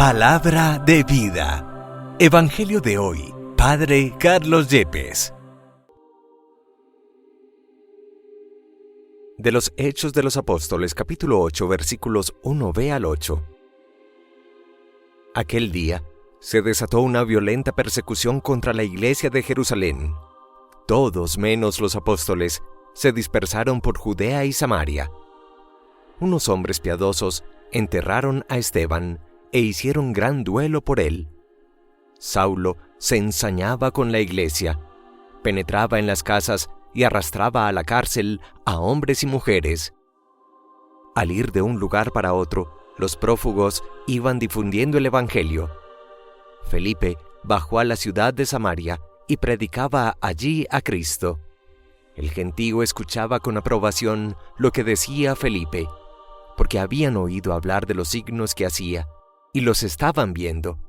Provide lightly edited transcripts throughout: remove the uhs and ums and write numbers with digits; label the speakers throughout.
Speaker 1: Palabra de vida. Evangelio de hoy. Padre Carlos Yepes. De los Hechos de los Apóstoles, capítulo 8, versículos 1b al 8. Aquel día se desató una violenta persecución contra la iglesia de Jerusalén. Todos, menos los apóstoles, se dispersaron por Judea y Samaria. Unos hombres piadosos enterraron a Esteban e hicieron gran duelo por él. Saulo se ensañaba con la iglesia, penetraba en las casas y arrastraba a la cárcel a hombres y mujeres. Al ir de un lugar para otro, los prófugos iban difundiendo el evangelio. Felipe bajó a la ciudad de Samaria y predicaba allí a Cristo. El gentío escuchaba con aprobación lo que decía Felipe, porque habían oído hablar de los signos que hacía, y los estaban viendo.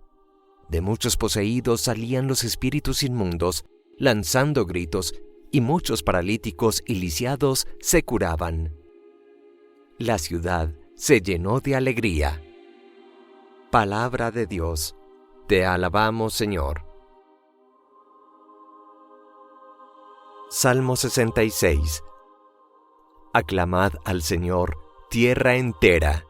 Speaker 1: De muchos poseídos salían los espíritus inmundos, lanzando gritos, y muchos paralíticos y lisiados se curaban. La ciudad se llenó de alegría. Palabra de Dios. Te alabamos, Señor. Salmo 66. Aclamad al Señor, tierra entera.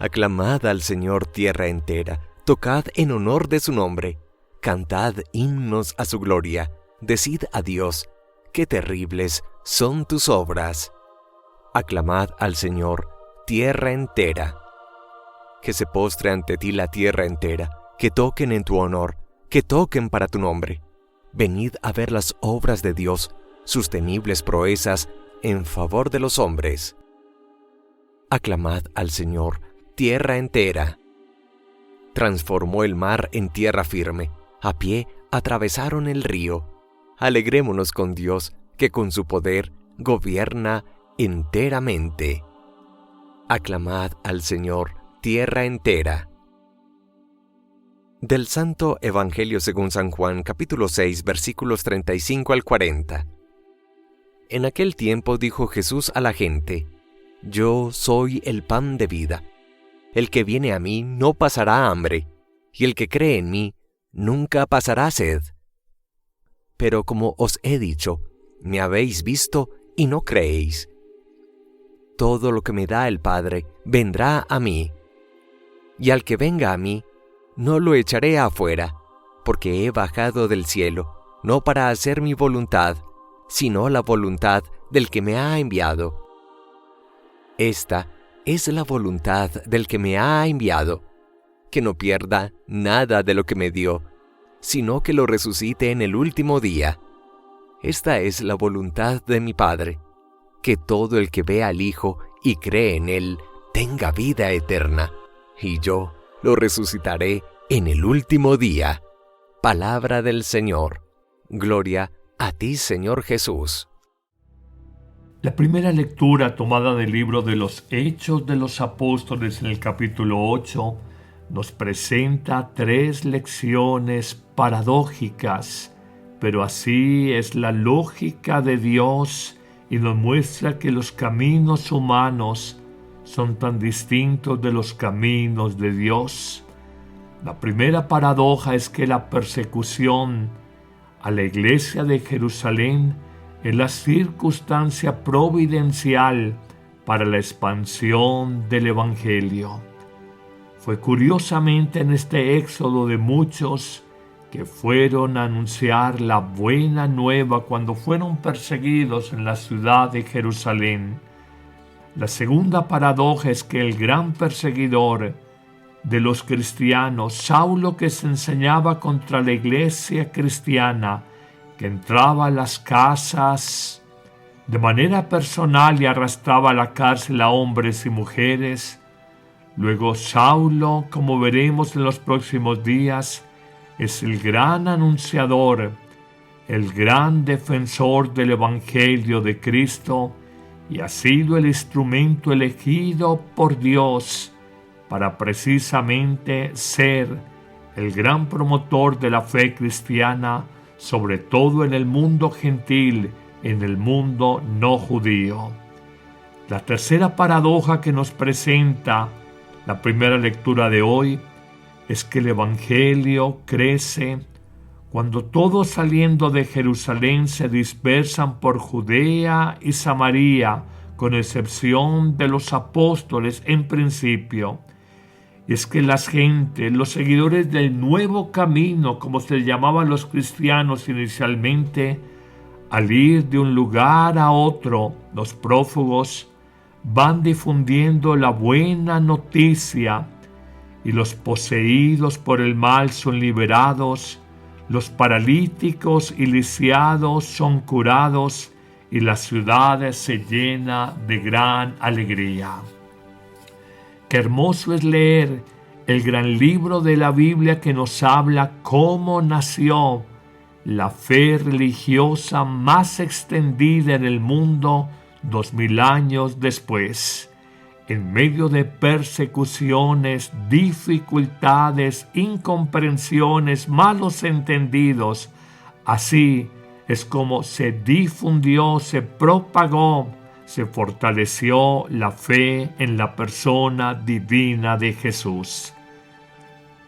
Speaker 1: Aclamad al Señor, tierra entera. Tocad en honor de su nombre. Cantad himnos a su gloria. Decid a Dios, qué terribles son tus obras. Aclamad al Señor, tierra entera. Que se postre ante ti la tierra entera, que toquen en tu honor, que toquen para tu nombre. Venid a ver las obras de Dios, sus temibles proezas en favor de los hombres. Aclamad al Señor, tierra entera. Transformó el mar en tierra firme, a pie atravesaron el río. Alegrémonos con Dios, que con su poder gobierna enteramente. Aclamad al Señor, tierra entera. Del Santo Evangelio según San Juan, capítulo 6, versículos 35 al 40. En aquel tiempo dijo Jesús a la gente: Yo soy el pan de vida. El que viene a mí no pasará hambre, y el que cree en mí nunca pasará sed. Pero como os he dicho, me habéis visto y no creéis. Todo lo que me da el Padre vendrá a mí, y al que venga a mí, no lo echaré afuera, porque he bajado del cielo, no para hacer mi voluntad, sino la voluntad del que me ha enviado. Esta es la voluntad del que me ha enviado, que no pierda nada de lo que me dio, sino que lo resucite en el último día. Esta es la voluntad de mi Padre, que todo el que ve al Hijo y cree en Él tenga vida eterna, y yo lo resucitaré en el último día. Palabra del Señor. Gloria a ti, Señor Jesús.
Speaker 2: La primera lectura tomada del libro de los Hechos de los Apóstoles en el capítulo 8 nos presenta tres lecciones paradójicas, pero así es la lógica de Dios y nos muestra que los caminos humanos son tan distintos de los caminos de Dios. La primera paradoja es que la persecución a la iglesia de Jerusalén es la circunstancia providencial para la expansión del Evangelio. Fue curiosamente en este éxodo de muchos que fueron a anunciar la buena nueva cuando fueron perseguidos en la ciudad de Jerusalén. La segunda paradoja es que el gran perseguidor de los cristianos, Saulo, que se enseñaba contra la iglesia cristiana, que entraba a las casas de manera personal y arrastraba a la cárcel a hombres y mujeres. Luego Saulo, como veremos en los próximos días, es el gran anunciador, el gran defensor del Evangelio de Cristo, y ha sido el instrumento elegido por Dios para precisamente ser el gran promotor de la fe cristiana, sobre todo en el mundo gentil, en el mundo no judío. La tercera paradoja que nos presenta la primera lectura de hoy es que el Evangelio crece cuando todos saliendo de Jerusalén se dispersan por Judea y Samaria, con excepción de los apóstoles en principio. Y es que las gentes, los seguidores del nuevo camino, como se llamaban los cristianos inicialmente, al ir de un lugar a otro, los prófugos van difundiendo la buena noticia, y los poseídos por el mal son liberados, los paralíticos y lisiados son curados, y la ciudad se llena de gran alegría. Qué hermoso es leer el gran libro de la Biblia que nos habla cómo nació la fe religiosa más extendida en el mundo 2000 años después. En medio de persecuciones, dificultades, incomprensiones, malos entendidos, así es como se difundió, se propagó, se fortaleció la fe en la persona divina de Jesús.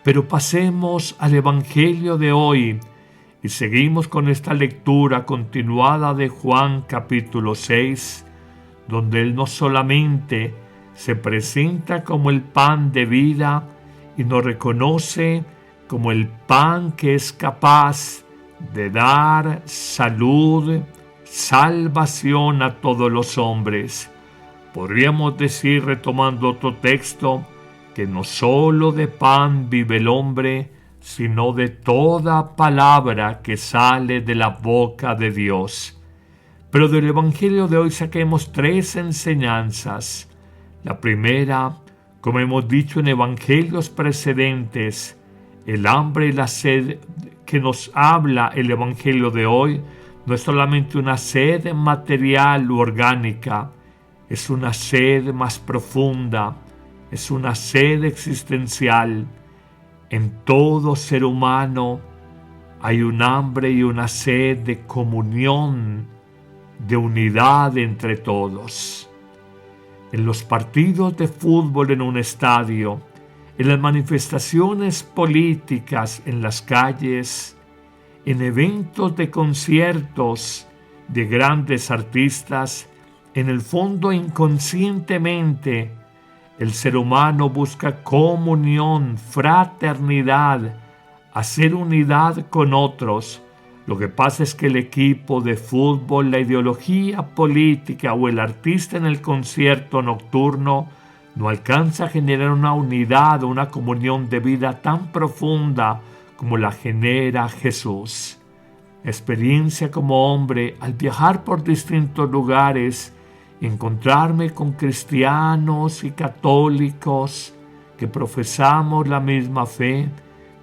Speaker 2: Pero pasemos al Evangelio de hoy y seguimos con esta lectura continuada de Juan capítulo 6, donde Él no solamente se presenta como el pan de vida y nos reconoce como el pan que es capaz de dar salud, salvación a todos los hombres. Podríamos decir, retomando otro texto, que no solo de pan vive el hombre, sino de toda palabra que sale de la boca de Dios. Pero del Evangelio de hoy saquemos 3 enseñanzas. La primera, como hemos dicho en evangelios precedentes, el hambre y la sed que nos habla el Evangelio de hoy no es solamente una sed material u orgánica, es una sed más profunda, es una sed existencial. En todo ser humano hay un hambre y una sed de comunión, de unidad entre todos. En los partidos de fútbol en un estadio, en las manifestaciones políticas en las calles, en eventos de conciertos de grandes artistas, en el fondo inconscientemente el ser humano busca comunión, fraternidad, hacer unidad con otros. Lo que pasa es que el equipo de fútbol, la ideología política o el artista en el concierto nocturno no alcanza a generar una unidad o una comunión de vida tan profunda como la genera Jesús. Experiencia como hombre al viajar por distintos lugares y encontrarme con cristianos y católicos que profesamos la misma fe,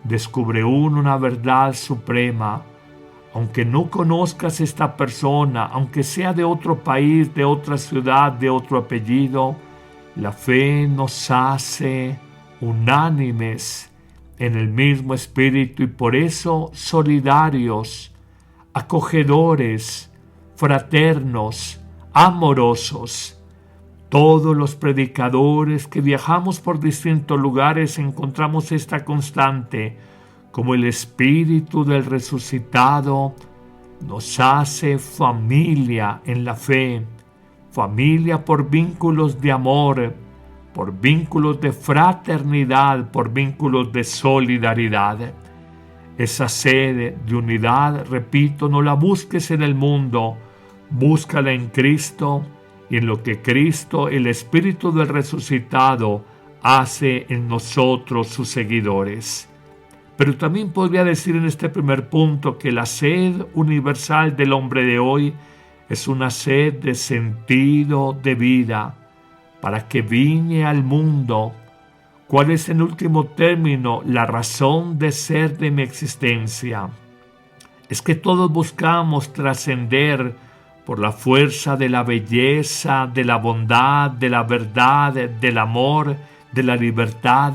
Speaker 2: descubre uno una verdad suprema. Aunque no conozcas esta persona, aunque sea de otro país, de otra ciudad, de otro apellido, la fe nos hace unánimes en el mismo espíritu y por eso solidarios, acogedores, fraternos, amorosos. Todos los predicadores que viajamos por distintos lugares encontramos esta constante, como el espíritu del resucitado nos hace familia en la fe, familia por vínculos de amor, por vínculos de fraternidad, por vínculos de solidaridad. Esa sed de unidad, repito, no la busques en el mundo, búscala en Cristo y en lo que Cristo, el espíritu del resucitado, hace en nosotros sus seguidores. Pero también podría decir en este primer punto que la sed universal del hombre de hoy es una sed de sentido de vida. ¿Para qué vine al mundo? ¿Cuál es en último término la razón de ser de mi existencia? Es que todos buscamos trascender por la fuerza de la belleza, de la bondad, de la verdad, del amor, de la libertad.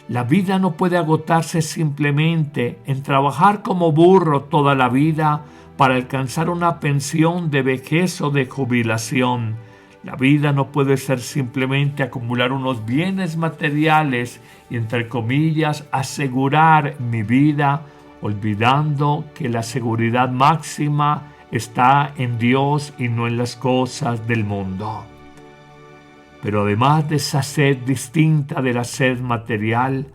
Speaker 2: La vida no puede agotarse simplemente en trabajar como burro toda la vida para alcanzar una pensión de vejez o de jubilación. La vida no puede ser simplemente acumular unos bienes materiales y, entre comillas, asegurar mi vida, olvidando que la seguridad máxima está en Dios y no en las cosas del mundo. Pero además de esa sed distinta de la sed material,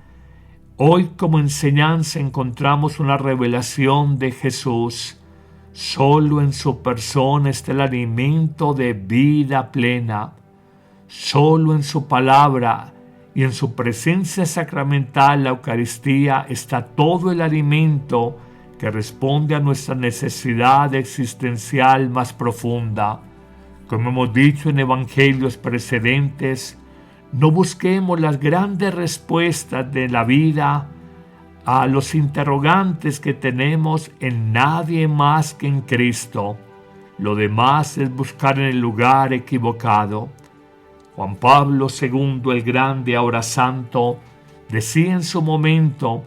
Speaker 2: hoy como enseñanza encontramos una revelación de Jesús. Solo en su persona está el alimento de vida plena. Solo en su palabra y en su presencia sacramental, la Eucaristía, está todo el alimento que responde a nuestra necesidad existencial más profunda. Como hemos dicho en evangelios precedentes, no busquemos las grandes respuestas de la vida a los interrogantes que tenemos en nadie más que en Cristo. Lo demás es buscar en el lugar equivocado. Juan Pablo II, el grande ahora santo, decía en su momento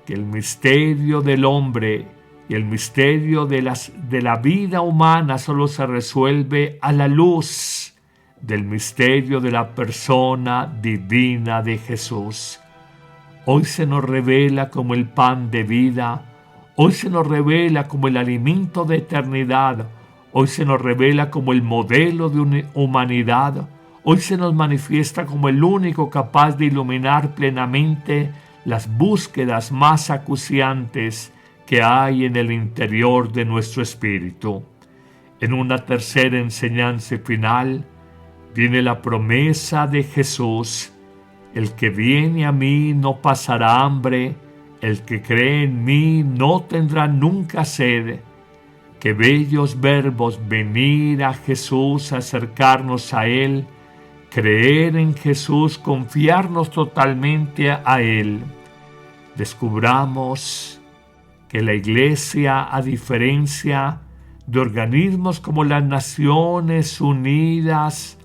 Speaker 2: que el misterio del hombre y el misterio de la vida humana solo se resuelve a la luz del misterio de la persona divina de Jesús. Hoy se nos revela como el pan de vida, hoy se nos revela como el alimento de eternidad, hoy se nos revela como el modelo de una humanidad, hoy se nos manifiesta como el único capaz de iluminar plenamente las búsquedas más acuciantes que hay en el interior de nuestro espíritu. En una tercera enseñanza final viene la promesa de Jesús: el que viene a mí no pasará hambre, el que cree en mí no tendrá nunca sed. Qué bellos verbos: venir a Jesús, acercarnos a Él, creer en Jesús, confiarnos totalmente a Él. Descubramos que la Iglesia, a diferencia de organismos como las Naciones Unidas,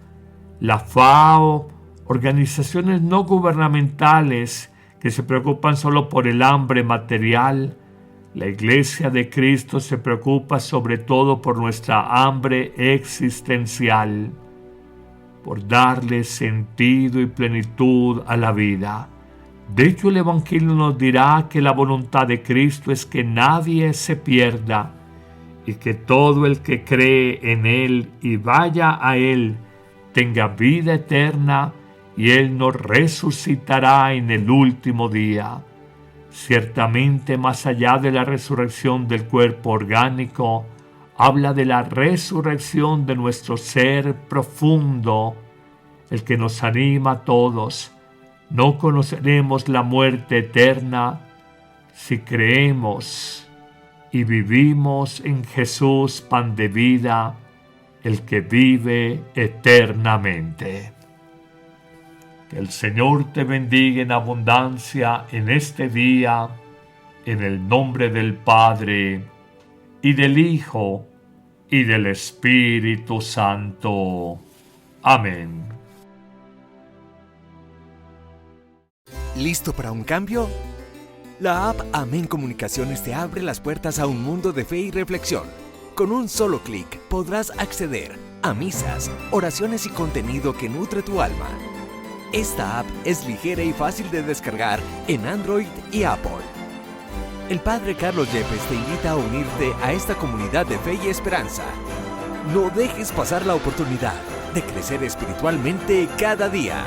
Speaker 2: la FAO, organizaciones no gubernamentales que se preocupan solo por el hambre material, la Iglesia de Cristo se preocupa sobre todo por nuestra hambre existencial, por darle sentido y plenitud a la vida. De hecho, el Evangelio nos dirá que la voluntad de Cristo es que nadie se pierda y que todo el que cree en Él y vaya a Él tenga vida eterna, y Él nos resucitará en el último día. Ciertamente, más allá de la resurrección del cuerpo orgánico, habla de la resurrección de nuestro ser profundo, el que nos anima a todos. No conoceremos la muerte eterna si creemos y vivimos en Jesús, pan de vida, el que vive eternamente. Que el Señor te bendiga en abundancia en este día, en el nombre del Padre, y del Hijo, y del Espíritu Santo. Amén.
Speaker 1: ¿Listo para un cambio? La app Amén Comunicaciones te abre las puertas a un mundo de fe y reflexión. Con un solo clic podrás acceder a misas, oraciones y contenido que nutre tu alma. Esta app es ligera y fácil de descargar en Android y Apple. El Padre Carlos Yepes te invita a unirte a esta comunidad de fe y esperanza. No dejes pasar la oportunidad de crecer espiritualmente cada día.